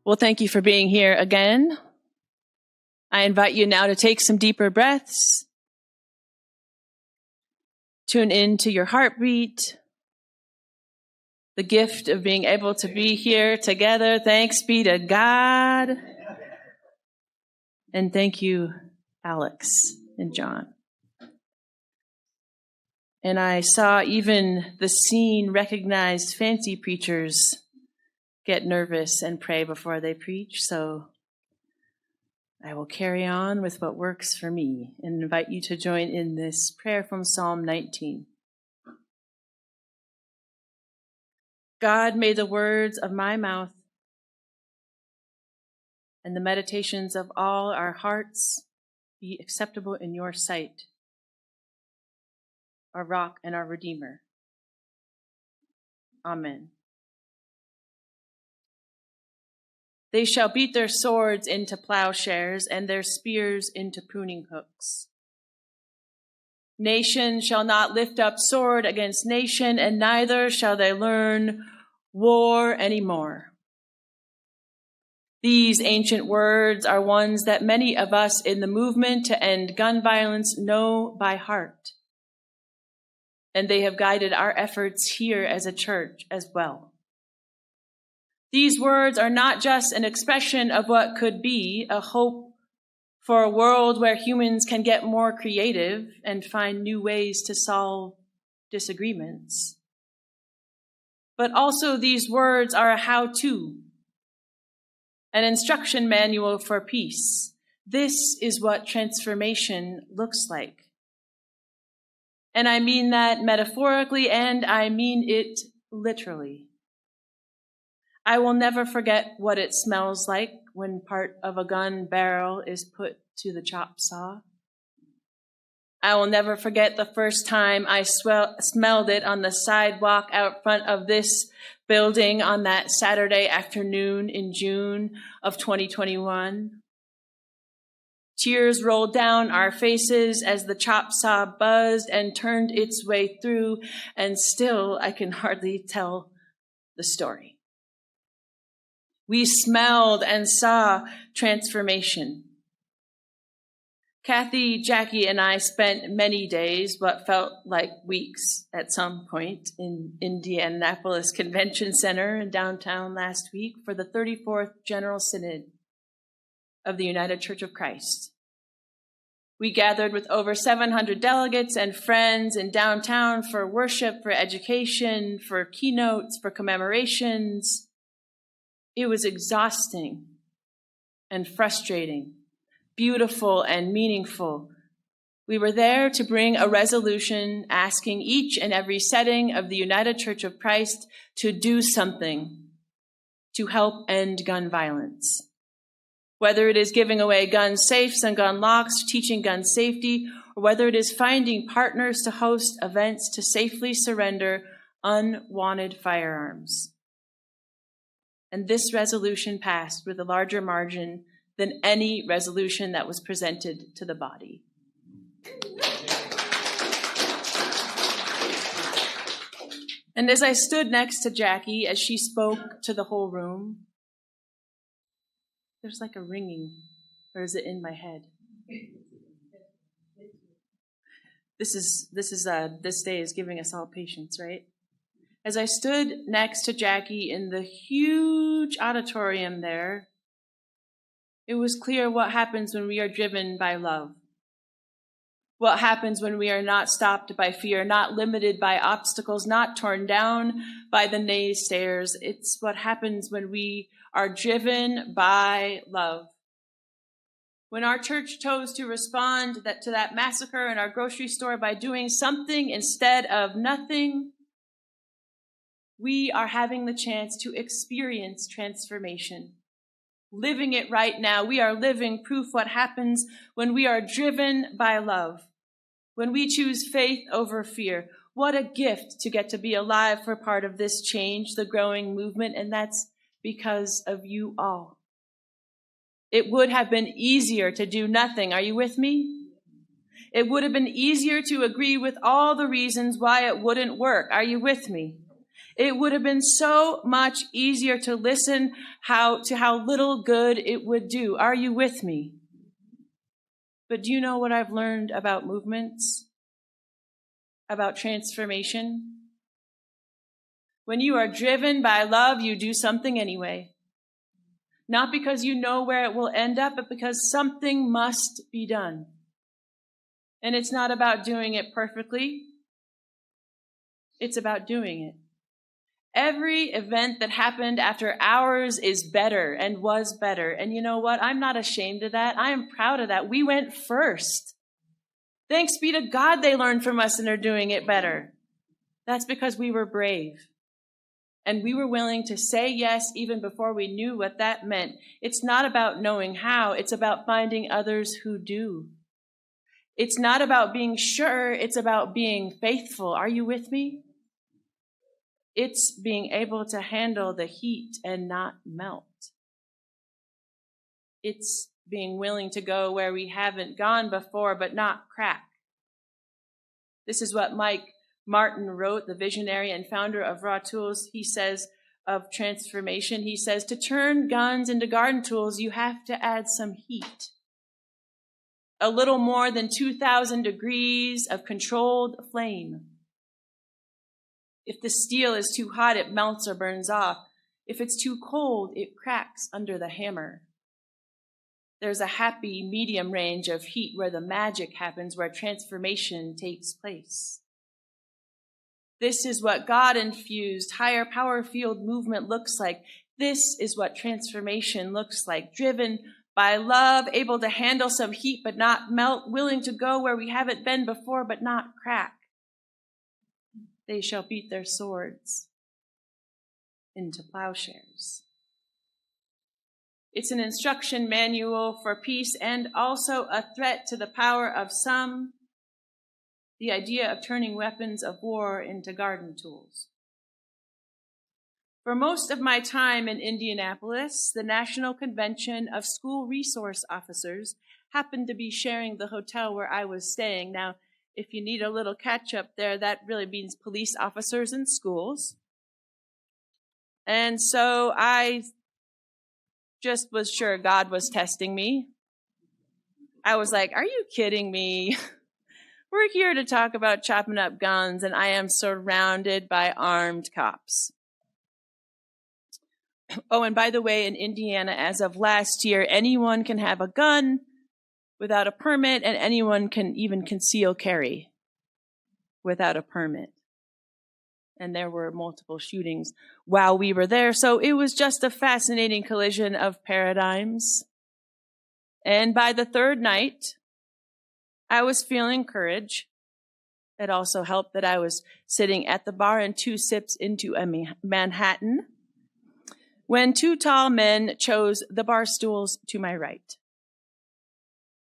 Well, thank you for being here again. I invite you now to take some deeper breaths. Tune into your heartbeat, the gift of being able to be here together. Thanks be to God. And thank you, Alex and John. And I saw even the scene recognized fancy preachers get nervous and pray before they preach. So I will carry on with what works for me and invite you to join in this prayer from Psalm 19. God, may the words of my mouth and the meditations of all our hearts be acceptable in your sight, our rock and our redeemer. Amen. They shall beat their swords into plowshares and their spears into pruning hooks. Nation shall not lift up sword against nation, and neither shall they learn war anymore. These ancient words are ones that many of us in the movement to end gun violence know by heart. And they have guided our efforts here as a church as well. These words are not just an expression of what could be, a hope for a world where humans can get more creative and find new ways to solve disagreements. But also these words are a how-to, an instruction manual for peace. This is what transformation looks like. And I mean that metaphorically, and I mean it literally. I will never forget what it smells like when part of a gun barrel is put to the chop saw. I will never forget the first time I smelled it on the sidewalk out front of this building on that Saturday afternoon in June of 2021. Tears rolled down our faces as the chop saw buzzed and turned its way through, and still I can hardly tell the story. We smelled and saw transformation. Kathy, Jackie, and I spent many days, what felt like weeks at some point, in Indianapolis Convention Center in downtown last week for the 34th General Synod of the United Church of Christ. We gathered with over 700 delegates and friends in downtown for worship, for education, for keynotes, for commemorations. It was exhausting and frustrating, beautiful and meaningful. We were there to bring a resolution asking each and every setting of the United Church of Christ to do something to help end gun violence. Whether it is giving away gun safes and gun locks, teaching gun safety, or whether it is finding partners to host events to safely surrender unwanted firearms. And this resolution passed with a larger margin than any resolution that was presented to the body. And as I stood next to Jackie as she spoke to the whole room, there's like a ringing, or is it in my head? This day is giving us all patience, right? As I stood next to Jackie in the huge auditorium there, it was clear what happens when we are driven by love. What happens when we are not stopped by fear, not limited by obstacles, not torn down by the naysayers. It's what happens when we are driven by love. When our church chose to respond to that massacre in our grocery store by doing something instead of nothing, we are having the chance to experience transformation. Living it right now. We are living proof what happens when we are driven by love. When we choose faith over fear. What a gift to get to be alive for part of this change, the growing movement, and that's because of you all. It would have been easier to do nothing. Are you with me? It would have been easier to agree with all the reasons why it wouldn't work. Are you with me? It would have been so much easier to listen to how little good it would do. Are you with me? But do you know what I've learned about movements? About transformation? When you are driven by love, you do something anyway. Not because you know where it will end up, but because something must be done. And it's not about doing it perfectly. It's about doing it. Every event that happened after ours is better and was better. And you know what? I'm not ashamed of that. I am proud of that. We went first. Thanks be to God they learned from us and are doing it better. That's because we were brave. And we were willing to say yes even before we knew what that meant. It's not about knowing how. It's about finding others who do. It's not about being sure. It's about being faithful. Are you with me? It's being able to handle the heat and not melt. It's being willing to go where we haven't gone before, but not crack. This is what Mike Martin wrote, the visionary and founder of Raw Tools. He says of transformation, he says, to turn guns into garden tools, you have to add some heat. A little more than 2,000 degrees of controlled flame. If the steel is too hot, it melts or burns off. If it's too cold, it cracks under the hammer. There's a happy medium range of heat where the magic happens, where transformation takes place. This is what God-infused, higher power field movement looks like. This is what transformation looks like. Driven by love, able to handle some heat but not melt, willing to go where we haven't been before but not crack. They shall beat their swords into plowshares. It's an instruction manual for peace and also a threat to the power of some. The idea of turning weapons of war into garden tools. For most of my time in Indianapolis, the National Convention of School Resource Officers happened to be sharing the hotel where I was staying. Now, if you need a little catch up there, that really means police officers in schools. And so I just was sure God was testing me. I was like, are you kidding me? We're here to talk about chopping up guns, and I am surrounded by armed cops. Oh, and by the way, in Indiana, as of last year, anyone can have a gun without a permit, and anyone can even conceal carry without a permit. And there were multiple shootings while we were there, so it was just a fascinating collision of paradigms. And by the third night, I was feeling courage. It also helped that I was sitting at the bar and 2 sips into a Manhattan when 2 tall men chose the bar stools to my right.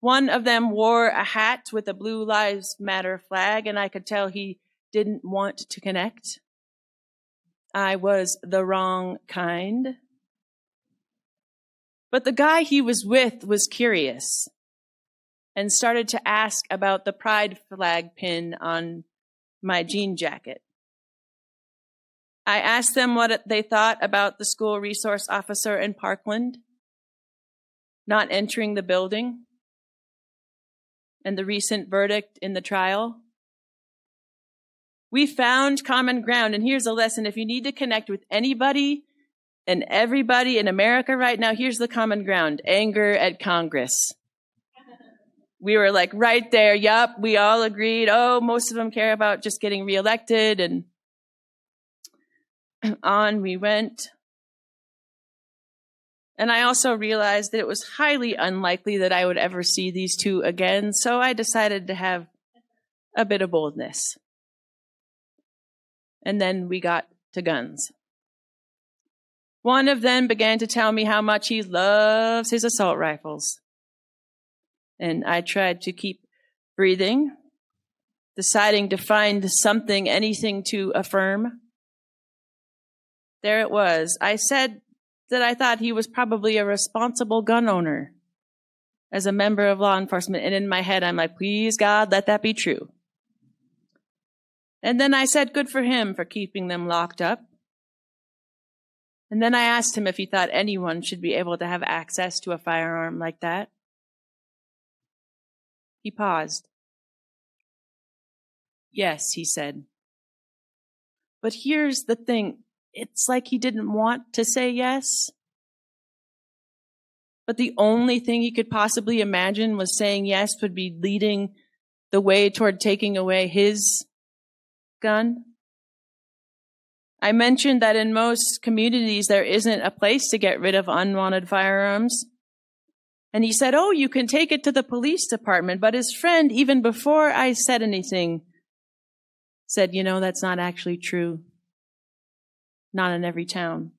One of them wore a hat with a Blue Lives Matter flag, and I could tell he didn't want to connect. I was the wrong kind. But the guy he was with was curious and started to ask about the pride flag pin on my jean jacket. I asked them what they thought about the school resource officer in Parkland not entering the building and the recent verdict in the trial. We found common ground, and here's a lesson. If you need to connect with anybody and everybody in America right now, here's the common ground: anger at Congress. We were like right there. Yup, we all agreed. Oh, most of them care about just getting reelected, and on we went. And I also realized that it was highly unlikely that I would ever see these 2 again, so I decided to have a bit of boldness. And then we got to guns. One of them began to tell me how much he loves his assault rifles. And I tried to keep breathing, deciding to find something, anything to affirm. There it was. I said that I thought he was probably a responsible gun owner as a member of law enforcement. And in my head, I'm like, please, God, let that be true. And then I said, good for him for keeping them locked up. And then I asked him if he thought anyone should be able to have access to a firearm like that. He paused. Yes, he said. But here's the thing. It's like he didn't want to say yes. But the only thing he could possibly imagine was saying yes would be leading the way toward taking away his gun. I mentioned that in most communities, there isn't a place to get rid of unwanted firearms. And he said, oh, you can take it to the police department. But his friend, even before I said anything, said, that's not actually true. Not in every town.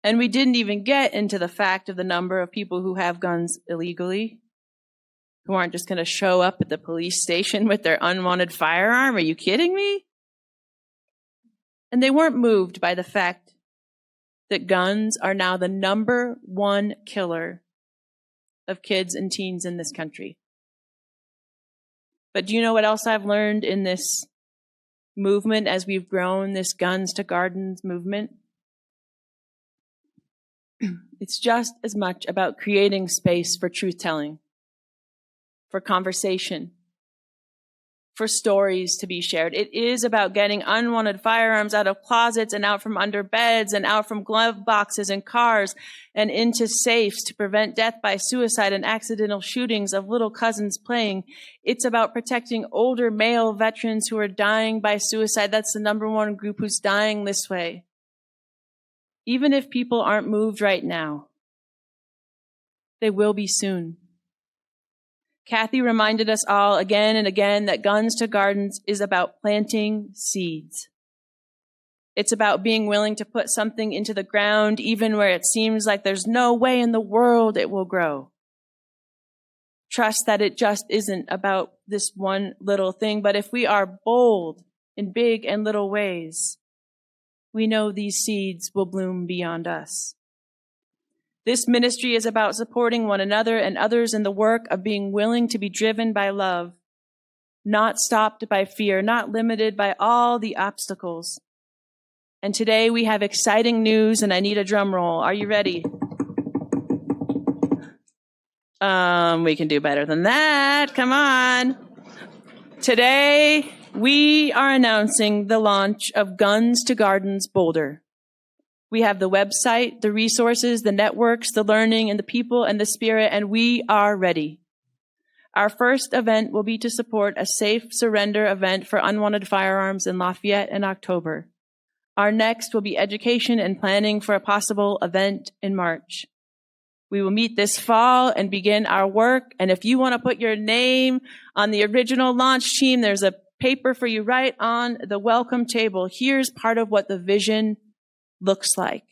And we didn't even get into the fact of the number of people who have guns illegally, who aren't just going to show up at the police station with their unwanted firearm. Are you kidding me? And they weren't moved by the fact that guns are now the number one killer of kids and teens in this country. But do you know what else I've learned in this movement as we've grown, this Guns to Gardens movement? It's just as much about creating space for truth-telling, for conversation, for stories to be shared. It is about getting unwanted firearms out of closets and out from under beds and out from glove boxes and cars and into safes to prevent death by suicide and accidental shootings of little cousins playing. It's about protecting older male veterans who are dying by suicide. That's the number one group who's dying this way. Even if people aren't moved right now, they will be soon. Kathy reminded us all again and again that Guns to Gardens is about planting seeds. It's about being willing to put something into the ground even where it seems like there's no way in the world it will grow. Trust that it just isn't about this one little thing, but if we are bold in big and little ways, we know these seeds will bloom beyond us. This ministry is about supporting one another and others in the work of being willing to be driven by love, not stopped by fear, not limited by all the obstacles. And today we have exciting news, and I need a drum roll. Are you ready? We can do better than that. Come on. Today we are announcing the launch of Guns to Gardens Boulder. We have the website, the resources, the networks, the learning, and the people and the spirit, and we are ready. Our first event will be to support a safe surrender event for unwanted firearms in Lafayette in October. Our next will be education and planning for a possible event in March. We will meet this fall and begin our work, and if you want to put your name on the original launch team, there's a paper for you right on the welcome table. Here's part of what the vision looks like.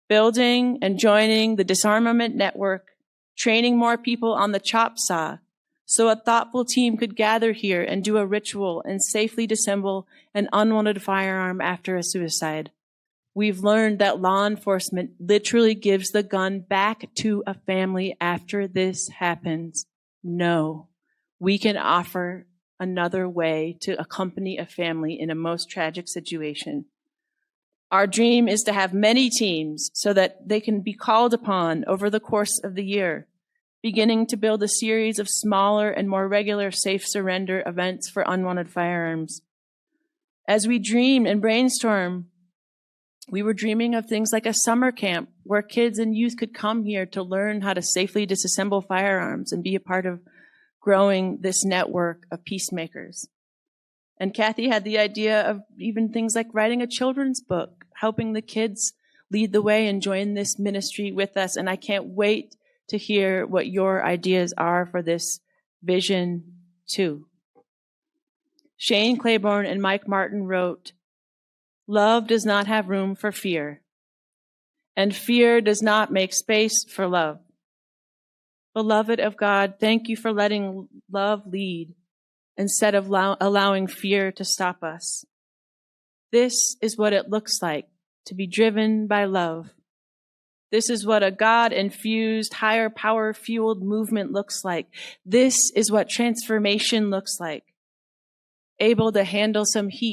Building and joining the disarmament network, training more people on the chop saw, so a thoughtful team could gather here and do a ritual and safely disassemble an unwanted firearm after a suicide. We've learned that law enforcement literally gives the gun back to a family after this happens. No, we can offer another way to accompany a family in a most tragic situation. Our dream is to have many teams so that they can be called upon over the course of the year, beginning to build a series of smaller and more regular safe surrender events for unwanted firearms. As we dream and brainstorm, we were dreaming of things like a summer camp where kids and youth could come here to learn how to safely disassemble firearms and be a part of growing this network of peacemakers. And Kathy had the idea of even things like writing a children's book, helping the kids lead the way and join this ministry with us. And I can't wait to hear what your ideas are for this vision too. Shane Claiborne and Mike Martin wrote, "Love does not have room for fear, and fear does not make space for love. Beloved of God, thank you for letting love lead instead of allowing fear to stop us. This is what it looks like to be driven by love. This is what a God-infused, higher power-fueled movement looks like. This is what transformation looks like. Able to handle some heat